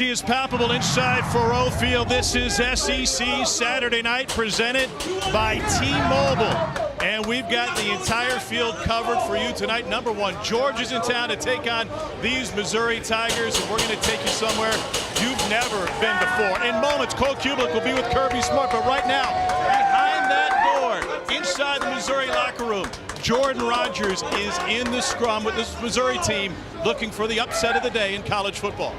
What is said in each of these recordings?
energy is palpable inside Faurot Field. This is SEC Saturday Night presented by T-Mobile. And we've got the entire field covered for you tonight. Number one, Georgia's in town to take on these Missouri Tigers. And we're going to take you somewhere you've never been before. In moments, Cole Kublik will be with Kirby Smart. But right now, behind that door, inside the Missouri locker room, Jordan Rodgers is in the scrum with this Missouri team looking for the upset of the day in college football.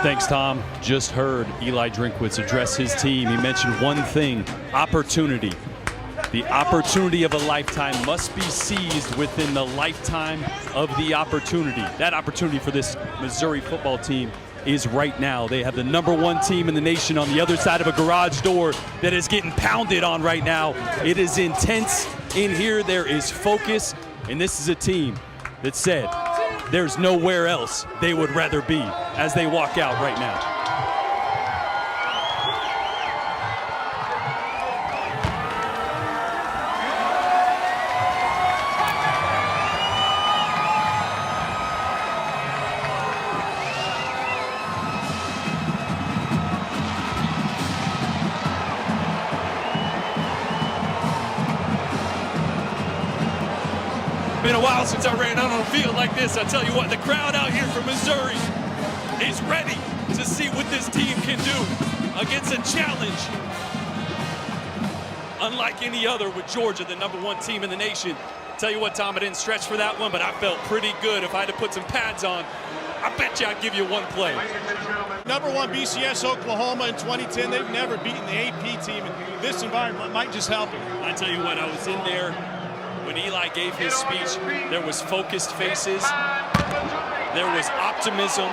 Thanks, Tom. Just heard Eli Drinkwitz address his team. He mentioned one thing, opportunity. The opportunity of a lifetime must be seized within the lifetime of the opportunity. That opportunity for this Missouri football team is right now. They have the #1 team in the nation on the other side of a garage door that is getting pounded on right now. It is intense in here. There is focus, and this is a team that said there's nowhere else they would rather be as they walk out right now. Been a while since I ran out on a field like this. I tell you what, the crowd out here from Missouri is ready to see what this team can do against a challenge unlike any other with Georgia, the #1 team in the nation. Tell you what, Tom, I didn't stretch for that one, but I felt pretty good. If I had to put some pads on, I bet you I'd give you one play. #1 BCS Oklahoma in 2010. They've never beaten the AP team, and this environment might just help them. I tell you what, I was in there when Eli gave his speech. There was focused faces, there was optimism,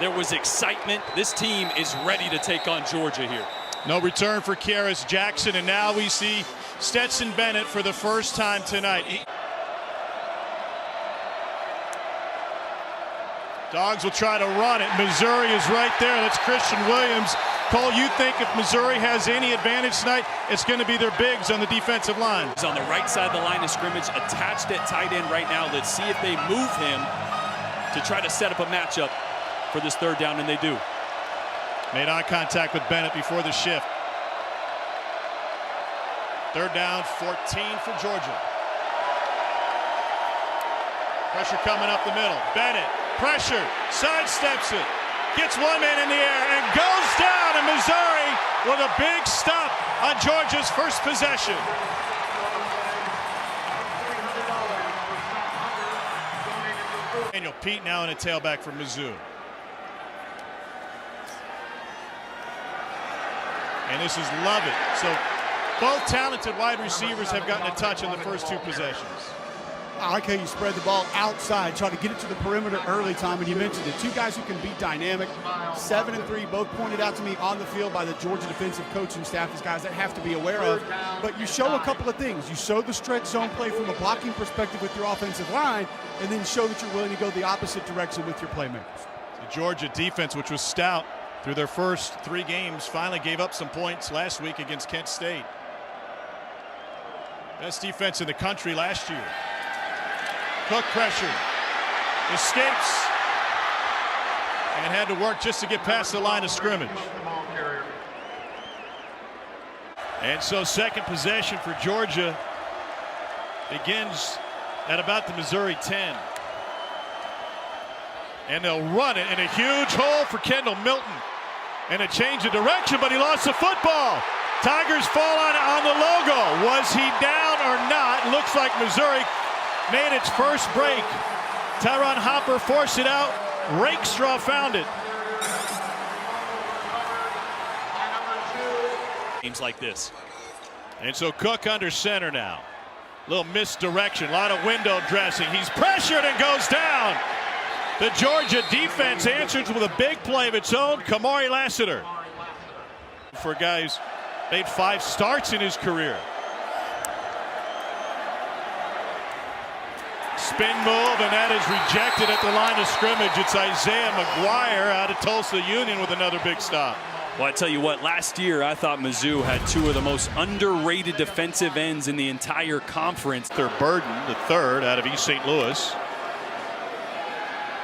there was excitement. This team is ready to take on Georgia here. No return for Karis Jackson, and now we see Stetson Bennett for the first time tonight. Dogs will try to run it. Missouri is right there. That's Christian Williams. Cole, you think if Missouri has any advantage tonight, it's going to be their bigs on the defensive line. He's on the right side of the line of scrimmage, attached at tight end right now. Let's see if they move him to try to set up a matchup for this third down, and they do. Made eye contact with Bennett before the shift. Third down, 14 for Georgia. Pressure coming up the middle. Bennett, pressure, sidesteps it. Gets one man in the air and goes down, and Missouri with a big stop on Georgia's first possession. Daniel Pete now in a tailback for Mizzou. And this is Lovett. So both talented wide receivers have gotten a touch in the first two possessions. I like how you spread the ball outside, try to get it to the perimeter early, Tom, and you mentioned it. Two guys who can be dynamic, 7 and 3, both pointed out to me on the field by the Georgia defensive coaching staff as guys that have to be aware of. But you show a couple of things. You show the stretch zone play from a blocking perspective with your offensive line, and then show that you're willing to go the opposite direction with your playmakers. The Georgia defense, which was stout through their first 3 games, finally gave up some points last week against Kent State. Best defense in the country last year. Cook pressure, escapes, and had to work just to get past the line of scrimmage. And so second possession for Georgia begins at about the Missouri 10. And they'll run it in a huge hole for Kendall Milton. And a change of direction, but he lost the football. Tigers fall on the logo. Was he down or not? Looks like Missouri made its first break. Tyron Hopper forced it out. Rakestraw found it. Games like this. And so Cook under center now. Little misdirection, a lot of window dressing. He's pressured and goes down. The Georgia defense answers with a big play of its own. Kamari Lassiter. For a guy who's made 5 starts in his career. Spin move, and that is rejected at the line of scrimmage. It's Isaiah McGuire out of Tulsa Union with another big stop. Well, I tell you what, last year I thought Mizzou had 2 of the most underrated defensive ends in the entire conference. Burden, the third out of East St. Louis.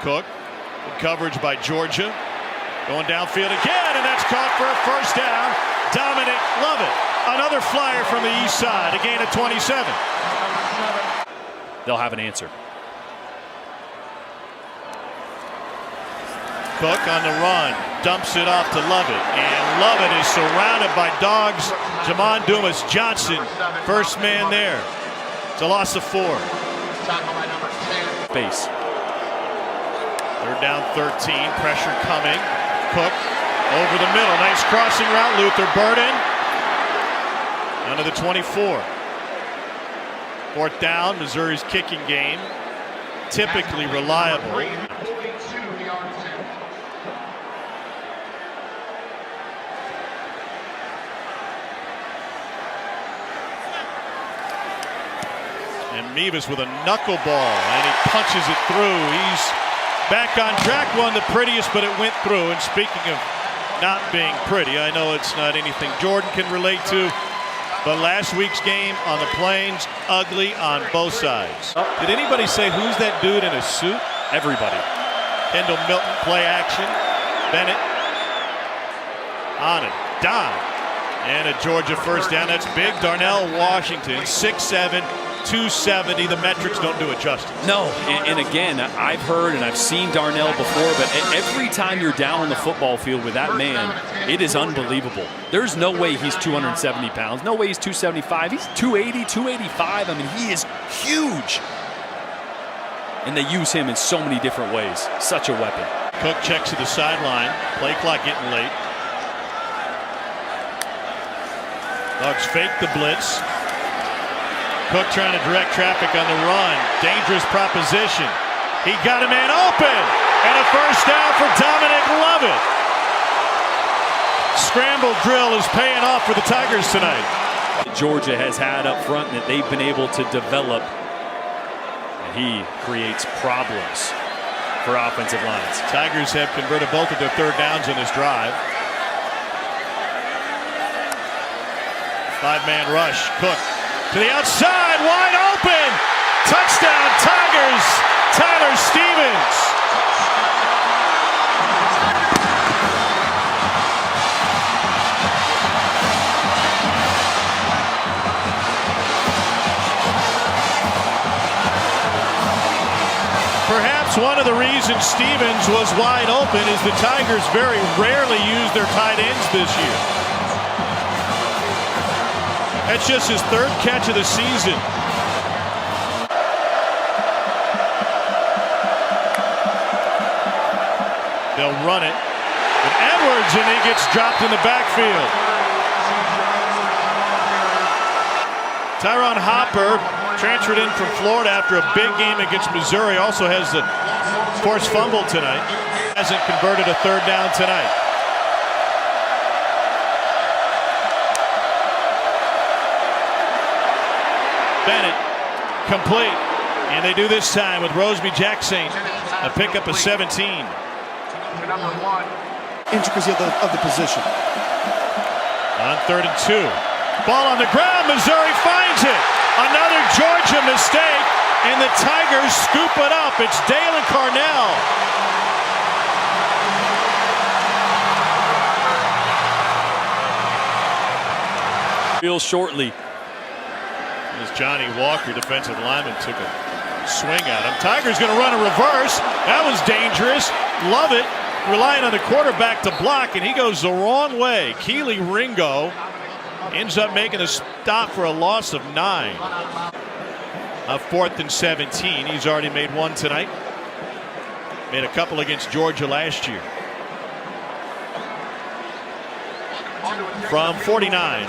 Cook, coverage by Georgia. Going downfield again, and that's caught for a first down. Dominic Lovett, another flyer from the east side, a gain of 27. They'll have an answer. Cook on the run, dumps it off to Lovett, and Lovett is surrounded by Dawgs. Jamon Dumas Johnson, first man there. It's a loss of 4. Base. They're down 13, pressure coming. Cook over the middle, nice crossing route. Luther Burden under the 24. 4th down, Missouri's kicking game, typically reliable. And Mevis with a knuckleball, and he punches it through. He's back on track, won the prettiest, but it went through. And speaking of not being pretty, I know it's not anything Jordan can relate to, but last week's game on the Plains, ugly on both sides. Did anybody say who's that dude in a suit? Everybody. Kendall Milton, play action. Bennett on a dime. And a Georgia first down. That's big. Darnell Washington, 6'7", 270. The metrics don't do it justice. No, and again, I've heard and I've seen Darnell before, but every time you're down on the football field with that man, it is unbelievable. There's no way he's 270 pounds. No way he's 275. He's 280, 285. I mean, he is huge. And they use him in so many different ways. Such a weapon. Cook checks to the sideline. Play clock getting late. Dawgs fake the blitz. Cook trying to direct traffic on the run. Dangerous proposition. He got a man open. And a first down for Dominic Lovett. Scramble drill is paying off for the Tigers tonight. Georgia has had up front that they've been able to develop. And he creates problems for offensive lines. Tigers have converted both of their 3rd downs on this drive. 5-man rush. Cook to the outside, wide open. Touchdown, Tigers. Tyler Stevens. Perhaps one of the reasons Stevens was wide open is the Tigers very rarely use their tight ends this year. That's just his 3rd catch of the season. They'll run it with Edwards, and he gets dropped in the backfield. Tyron Hopper, transferred in from Florida after a big game against Missouri, also has the forced fumble tonight. Hasn't converted a 3rd down tonight. Bennett, complete. And they do this time with Roseby Jackson, a pickup of 17. Intricacy of the position. On 3rd and 2. Ball on the ground, Missouri finds it. Another Georgia mistake, and the Tigers scoop it up. It's Dalen Carnell. Real shortly. As Johnny Walker, defensive lineman, took a swing at him. Tigers going to run a reverse. That was dangerous. Love it. Relying on the quarterback to block, and he goes the wrong way. Keely Ringo ends up making a stop for a loss of 9. A 4th and 17. He's already made 1 tonight. Made a couple against Georgia last year. From 49.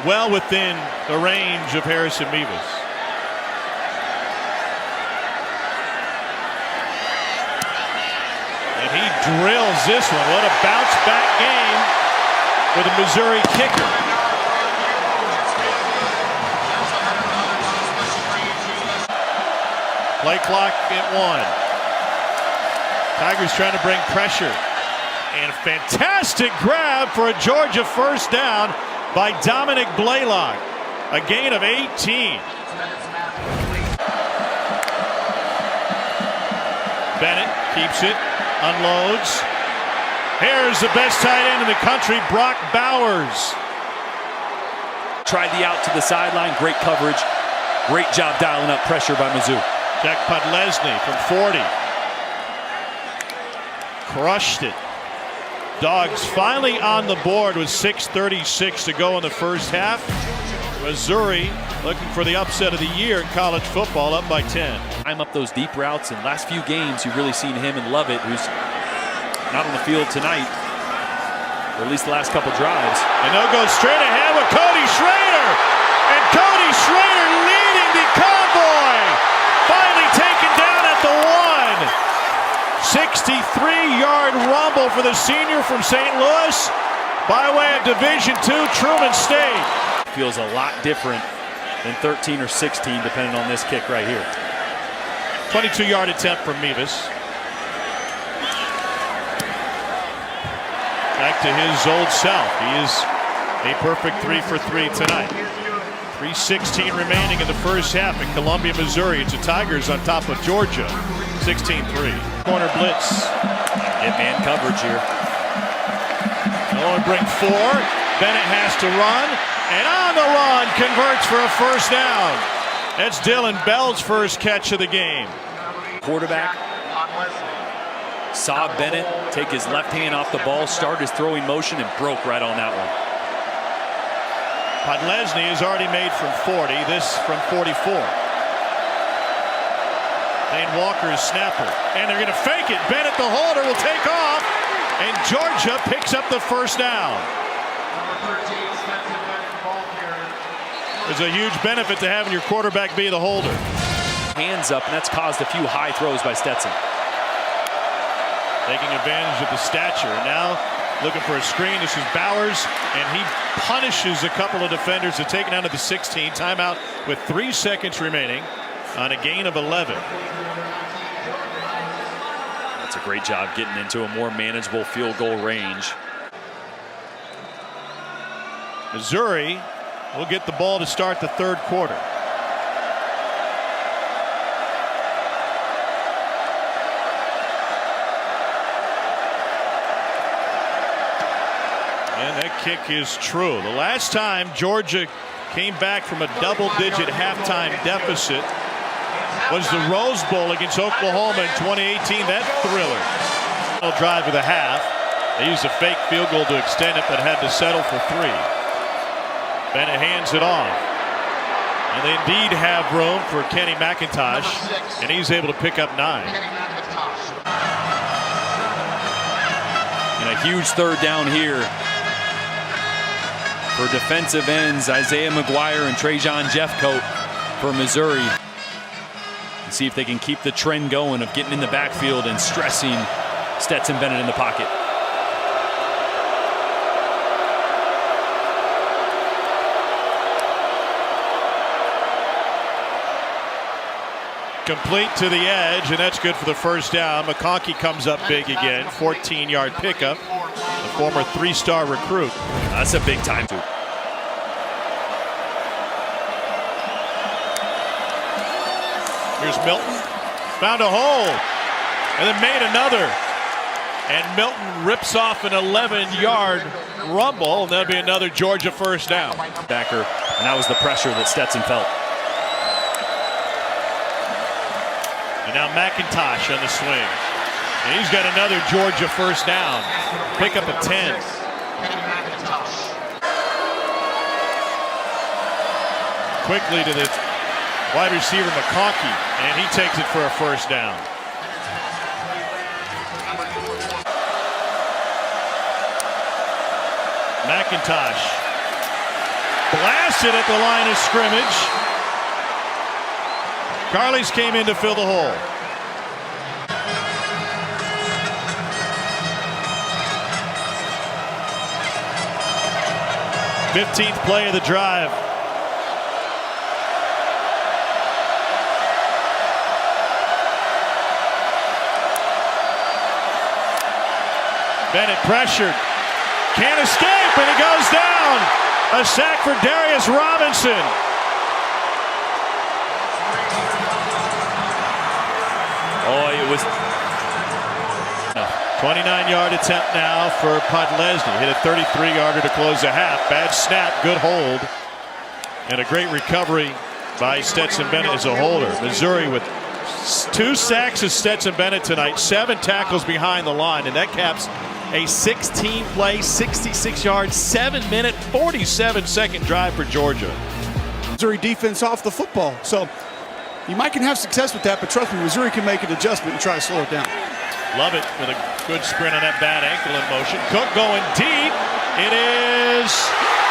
Well within the range of Harrison Mevis. And he drills this one. What a bounce back game for the Missouri kicker. Play clock at 1. Tigers trying to bring pressure. And a fantastic grab for a Georgia first down by Dominic Blaylock. A gain of 18. Bennett keeps it, unloads. Here's the best tight end in the country, Brock Bowers. Tried the out to the sideline, great coverage. Great job dialing up pressure by Mizzou. Jack Podlesny from 40. Crushed it. Dogs finally on the board with 6:36 to go in the first half. Missouri looking for the upset of the year in college football, up by 10. I'm up those deep routes, and last few games you've really seen him and Lovett, who's not on the field tonight, or at least the last couple drives. And they'll go straight ahead with Cody Schrader. And Cody Schrader leading the convoy. Finally taken down at the 1. 63-yard rumble for the senior from St. Louis by way of Division II Truman State. Feels a lot different than 13 or 16, depending on this kick right here. 22-yard attempt from Mevis. Back to his old self. He is a perfect 3 for 3 tonight. 3:16 remaining in the first half in Columbia, Missouri. It's the Tigers on top of Georgia, 16-3. Corner blitz. Get man coverage here. They'll only bring 4. Bennett has to run, and on the run converts for a first down. That's Dylan Bell's first catch of the game. Quarterback saw Bennett take his left hand off the ball, start his throwing motion, and broke right on that one. Podlesny has already made from 40, this from 44. Dane Walker's snapper, and they're going to fake it. Bennett, the holder, will take off, and Georgia picks up the first down. There's a huge benefit to having your quarterback be the holder. Hands up, and that's caused a few high throws by Stetson. Taking advantage of the stature. Now looking for a screen. This is Bowers, and he punishes a couple of defenders to take it down to the 16. Timeout with 3 seconds remaining on a gain of 11. That's a great job getting into a more manageable field goal range. Missouri will get the ball to start the third quarter. And that kick is true. The last time Georgia came back from a double-digit halftime deficit was the Rose Bowl against Oklahoma in 2018. That thriller. They'll drive with a half. They used a fake field goal to extend it, but had to settle for 3. Bennett hands it off. And they indeed have room for Kenny McIntosh, and he's able to pick up 9. And a huge third down here for defensive ends Isaiah McGuire and Trajan Jeffcoat for Missouri. And see if they can keep the trend going of getting in the backfield and stressing Stetson Bennett in the pocket. Complete to the edge, and that's good for the first down. McConkey comes up big again. 14-yard pickup. The former 3-star recruit. That's a big time too. Here's Milton. Found a hole. And then made another. And Milton rips off an 11-yard rumble. And that'll be another Georgia first down. Backer, and that was the pressure that Stetson felt. And now McIntosh on the swing. And he's got another Georgia first down. Pick up a 10. Quickly to the wide receiver McConkey, and he takes it for a first down. McIntosh blasted at the line of scrimmage. Carly's came in to fill the hole. '15th play of the drive. Bennett pressured. Can't escape, and he goes down. A sack for Darius Robinson. Oh, it was 29-yard attempt now for Podlesny. Hit a 33-yarder to close the half. Bad snap, good hold, and a great recovery by Stetson Bennett as a holder. Missouri with 2 sacks of Stetson Bennett tonight, 7 tackles behind the line, and that caps a 16-play, 66-yard, 7-minute, 47-second drive for Georgia. Missouri defense off the football. So you might can have success with that, but trust me, Missouri can make an adjustment and try to slow it down. Love it with a good sprint on that bad ankle in motion. Cook going deep. It is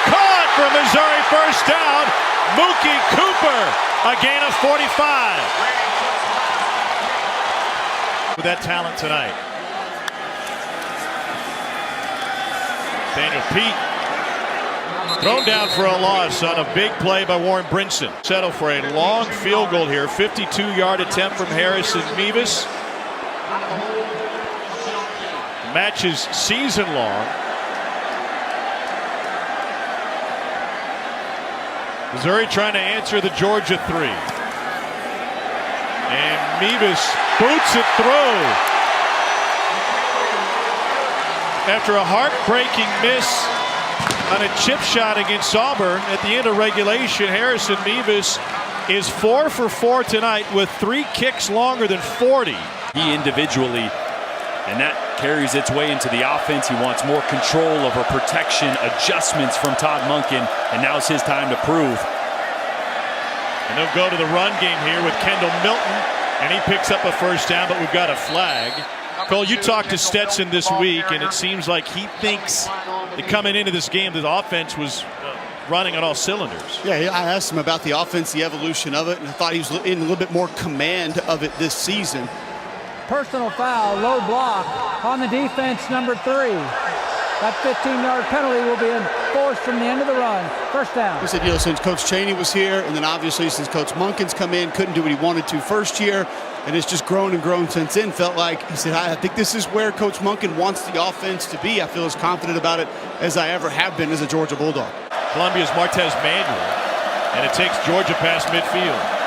caught for Missouri, first down. Mookie Cooper, a gain of 45. With that talent tonight. Daniel Pete thrown down for a loss on a big play by Warren Brinson. Settle for a long field goal here. 52-yard attempt from Harrison Mevis. Match is season long. Missouri trying to answer the Georgia 3. And Mevis boots it through. After a heartbreaking miss on a chip shot against Auburn at the end of regulation, Harrison Mevis is 4 for 4 tonight with 3 kicks longer than 40. He individually, and that carries its way into the offense. He wants more control over protection, adjustments from Todd Monken, and now's his time to prove. And they'll go to the run game here with Kendall Milton, and he picks up a first down, but we've got a flag. Cole, you talked to Stetson this week, and it seems like he thinks that coming into this game, the offense was running on all cylinders. Yeah, I asked him about the offense, the evolution of it, and I thought he was in a little bit more command of it this season. Personal foul, low block on the defense, number 3. That 15-yard penalty will be enforced from the end of the run. First down. He said, since Coach Chaney was here, and then obviously since Coach Monken's come in, couldn't do what he wanted to first year, and it's just grown and grown since then. Felt like, he said, I think this is where Coach Monken wants the offense to be. I feel as confident about it as I ever have been as a Georgia Bulldog. Columbia's Martez Manuel, and it takes Georgia past midfield.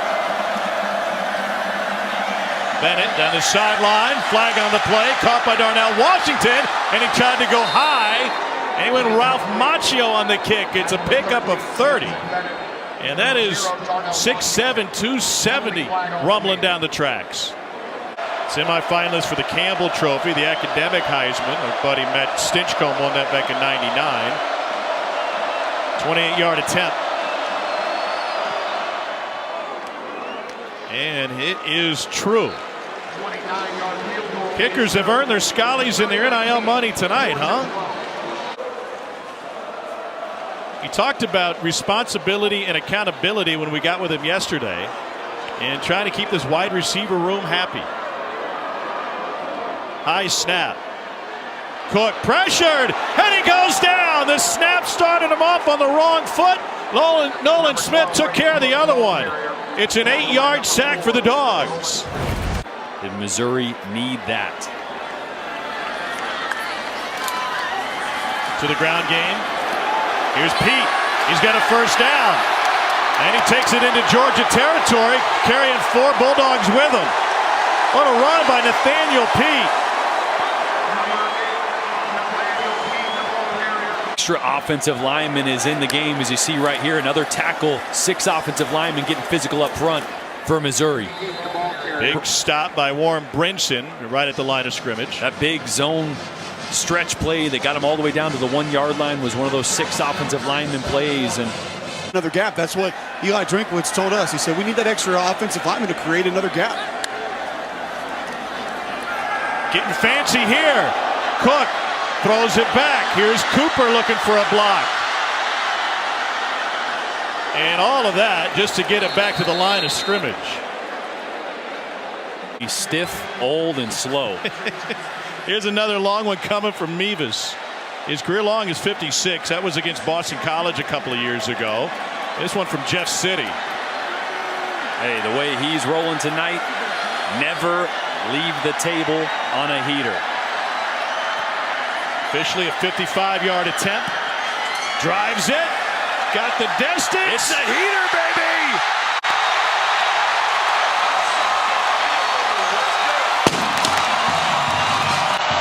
Bennett down the sideline, flag on the play, caught by Darnell Washington, and he tried to go high, and he went Ralph Macchio on the kick. It's a pickup of 30, and that is 6'7", 270 rumbling down the tracks. Semi-finalist for the Campbell Trophy, the academic Heisman. Our buddy Matt Stinchcomb won that back in '99. 28-yard attempt. And it is true. Kickers have earned their scallies and their NIL money tonight, huh? He talked about responsibility and accountability when we got with him yesterday, and trying to keep this wide receiver room happy. High snap. Cook pressured, and he goes down. The snap started him off on the wrong foot. Nolan Smith took care of the other one. It's an 8-yard sack for the Dogs. Did Missouri need that? To the ground game. Here's Pete. He's got a first down. And he takes it into Georgia territory, carrying 4 Bulldogs with him. What a run by Nathaniel Pete. Extra offensive lineman is in the game, as you see right here. Another tackle, 6 offensive linemen getting physical up front for Missouri. Big stop by Warren Brinson right at the line of scrimmage. That big zone stretch play that got him all the way down to the 1-yard line was one of those 6 offensive lineman plays. And another gap. That's what Eli Drinkwitz told us. He said, we need that extra offensive lineman to create another gap. Getting fancy here. Cook throws it back. Here's Cooper looking for a block. And all of that just to get it back to the line of scrimmage. He's stiff, old, and slow. Here's another long one coming from Mevis. His career long is 56. That was against Boston College a couple of years ago. This one from Jeff City. Hey, the way he's rolling tonight, never leave the table on a heater. Officially a 55-yard attempt. Drives it. Got the distance. It's a heater, baby!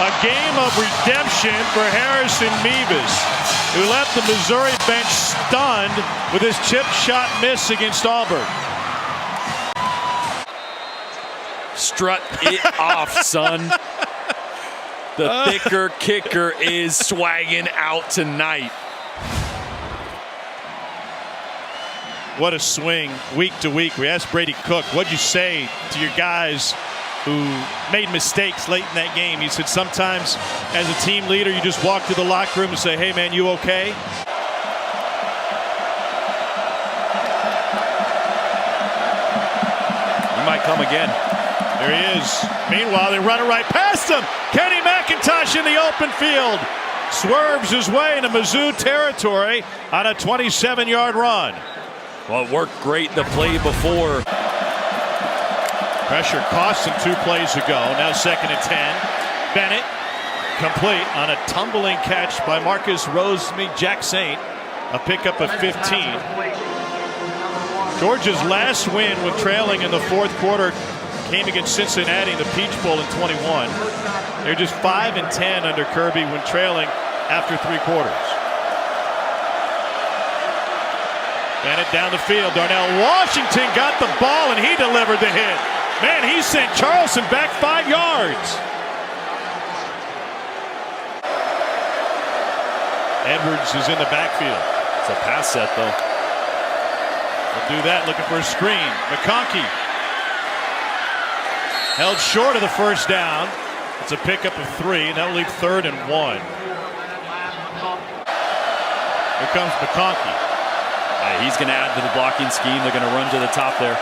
A game of redemption for Harrison Mevis, who left the Missouri bench stunned with his chip shot miss against Auburn. Strut it off, son. The thicker kicker is swagging out tonight. What a swing week to week. We asked Brady Cook, what'd you say to your guys who made mistakes late in that game? He said sometimes as a team leader you just walk to the locker room and say, hey man, you okay? He might come again. There he is. Meanwhile, they run it right past him. Kenny McIntosh in the open field. Swerves his way into Mizzou territory on a 27-yard run. Well, it worked great the play before. Pressure cost him 2 plays ago. Now 2nd and 10. Bennett complete on a tumbling catch by Marcus Jack Saint. A pickup of 15. Georgia's last win with trailing in the 4th quarter came against Cincinnati in the Peach Bowl in 21. They're just 5 and 10 under Kirby when trailing after 3 quarters. Bennett down the field. Darnell Washington got the ball and he delivered the hit. Man, he sent Charleston back 5 yards. Edwards is in the backfield. It's a pass set, though. He'll do that, looking for a screen. McConkey held short of the first down. It's a pickup of 3, and that will leave 3rd and 1. Here comes McConkey. He's going to add to the blocking scheme. They're going to run to the top there.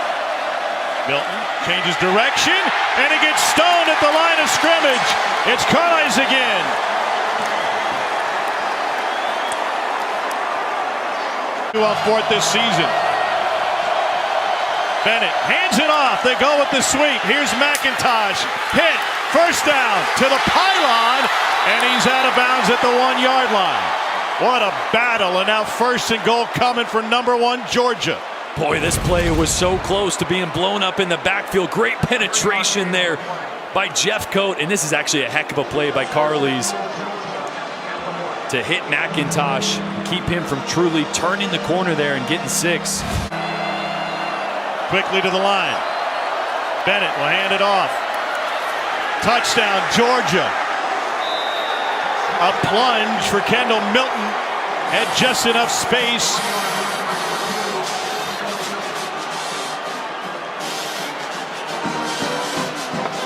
Milton changes direction, and he gets stoned at the line of scrimmage. It's Carlisle again. On 4th this season. Bennett hands it off. They go with the sweep. Here's McIntosh. Hit. First down to the pylon, and he's out of bounds at the 1-yard line. What a battle, and now 1st and goal coming for number 1 Georgia. Boy, this play was so close to being blown up in the backfield. Great penetration there by Jeffcoat, and this is actually a heck of a play by Carlisle to hit McIntosh and keep him from truly turning the corner there and getting 6. Quickly to the line. Bennett will hand it off. Touchdown, Georgia. A plunge for Kendall Milton. Had just enough space.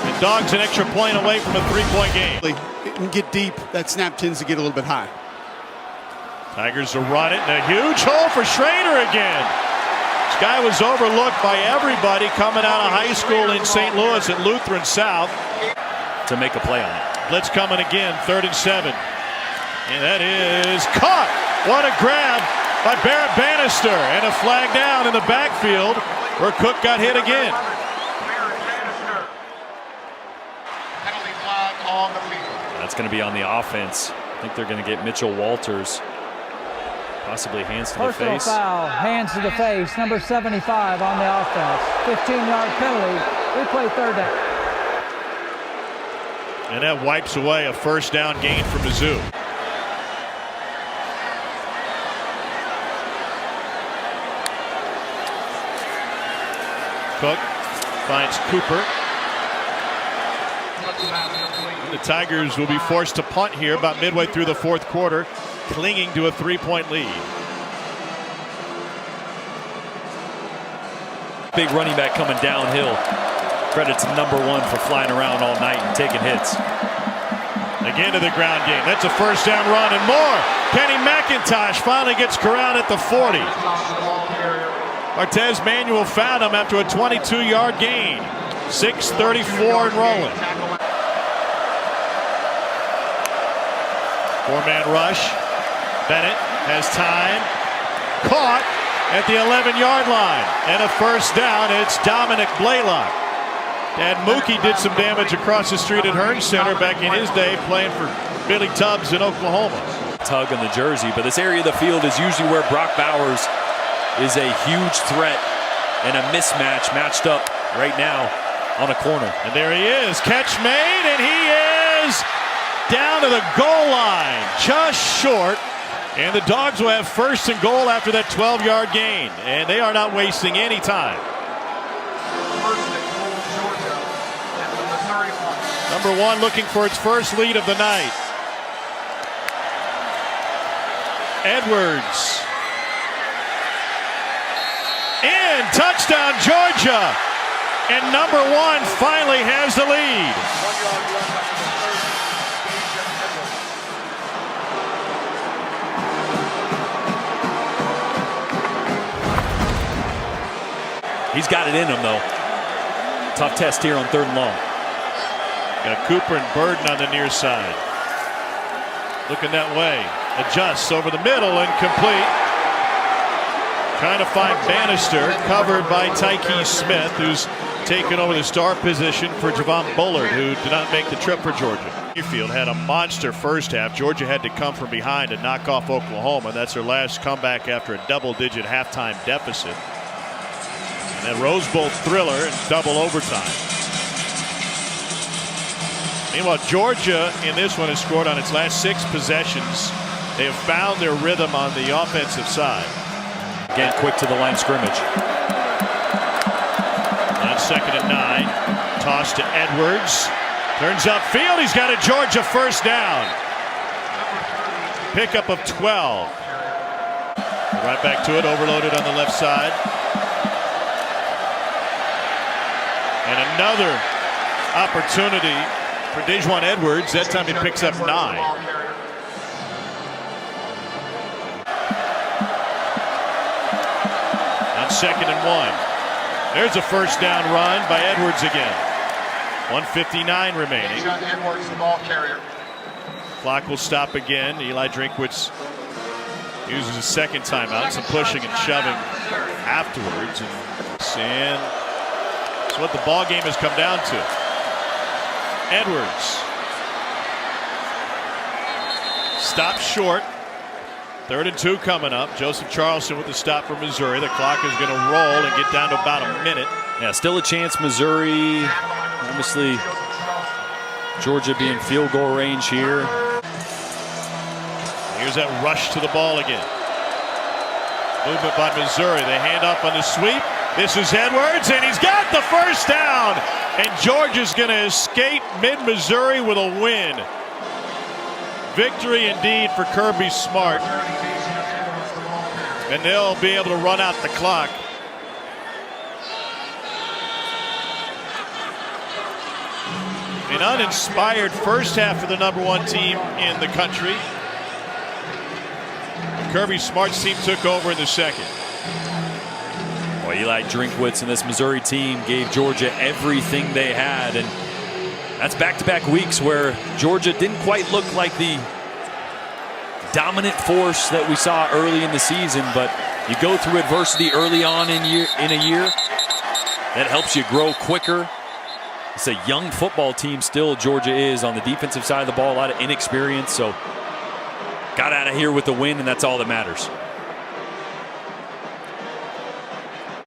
The Dogs an extra point away from a 3-point game. And get deep, that snap tends to get a little bit high. Tigers will run it, and a huge hole for Schrader again. This guy was overlooked by everybody coming out of high school in St. Louis at Lutheran South. To make a play on it. Blitz coming again, 3rd and 7. And that is caught. What a grab by Barrett Bannister, and a flag down in the backfield where Cook got hit again. That's going to be on the offense. I think they're going to get Mitchell Walters. Possibly hands to the face. Personal foul, hands to the face, number 75 on the offense. 15-yard penalty. Replay 3rd down. And that wipes away a 1st down gain for Mizzou. Cook finds Cooper. The Tigers will be forced to punt here about midway through the 4th quarter, clinging to a 3-point lead. Big running back coming downhill. Credit to number 1 for flying around all night and taking hits. Again to the ground game. That's a 1st down run and more. Kenny McIntosh finally gets corralled at the 40. Martez Manuel found him after a 22-yard gain. 6:34 and rolling. 4-man rush. Bennett has time. Caught at the 11-yard line. And a 1st down. It's Dominic Blaylock. And Mookie did some damage across the street at Hearn Center back in his day playing for Billy Tubbs in Oklahoma. Tug on the jersey, but this area of the field is usually where Brock Bowers is a huge threat, and a mismatch matched up right now on a corner. And there he is. Catch made, and he is down to the goal line, just short. And the Dogs will have first and goal after that 12-yard gain. And they are not wasting any time. Number 1 looking for its first lead of the night. Edwards. In, touchdown Georgia. And number 1 finally has the lead. He's got it in him, though. Tough test here on 3rd and long. Got Cooper and Burden on the near side. Looking that way. Adjusts over the middle and complete. Trying to find Bannister, covered by Tyke Smith, who's taken over the star position for Javon Bullard, who did not make the trip for Georgia. Field had a monster first half. Georgia had to come from behind and knock off Oklahoma. That's their last comeback after a double-digit halftime deficit. And then Rose Bowl thriller and double overtime. Meanwhile, Georgia in this one has scored on its last 6 possessions. They have found their rhythm on the offensive side. Again, quick to the line of scrimmage. On 2nd and 9. Toss to Edwards. Turns upfield. He's got a Georgia first down. Pickup of 12. Right back to it. Overloaded on the left side. And another opportunity for Dejuan Edwards. That time he picks up 9. On 2nd and 1. There's a first down run by Edwards again. 1:59 remaining. Edwards, the ball carrier. Clock will stop again. Eli Drinkwitz uses his second timeout. Some pushing and shoving afterwards. And that's what the ball game has come down to. Edwards. Stopped short. 3rd and 2 coming up. Joseph Charleston with the stop for Missouri. The clock is going to roll and get down to about a minute. Yeah, still a chance, Missouri. Obviously, Georgia being field goal range here. Here's that rush to the ball again. Movement by Missouri. They hand off on the sweep. This is Edwards, and he's got the first down. And Georgia's going to escape mid-Missouri with a win. Victory indeed for Kirby Smart. And they'll be able to run out the clock. An uninspired first half for the number 1 team in the country. Kirby Smart's team took over in the second. Well, Eli Drinkwitz and this Missouri team gave Georgia everything they had, and that's back-to-back weeks where Georgia didn't quite look like the dominant force that we saw early in the season, but you go through adversity early on in a year, that helps you grow quicker. It's a young football team still, Georgia is, on the defensive side of the ball, a lot of inexperience, so got out of here with the win, and that's all that matters.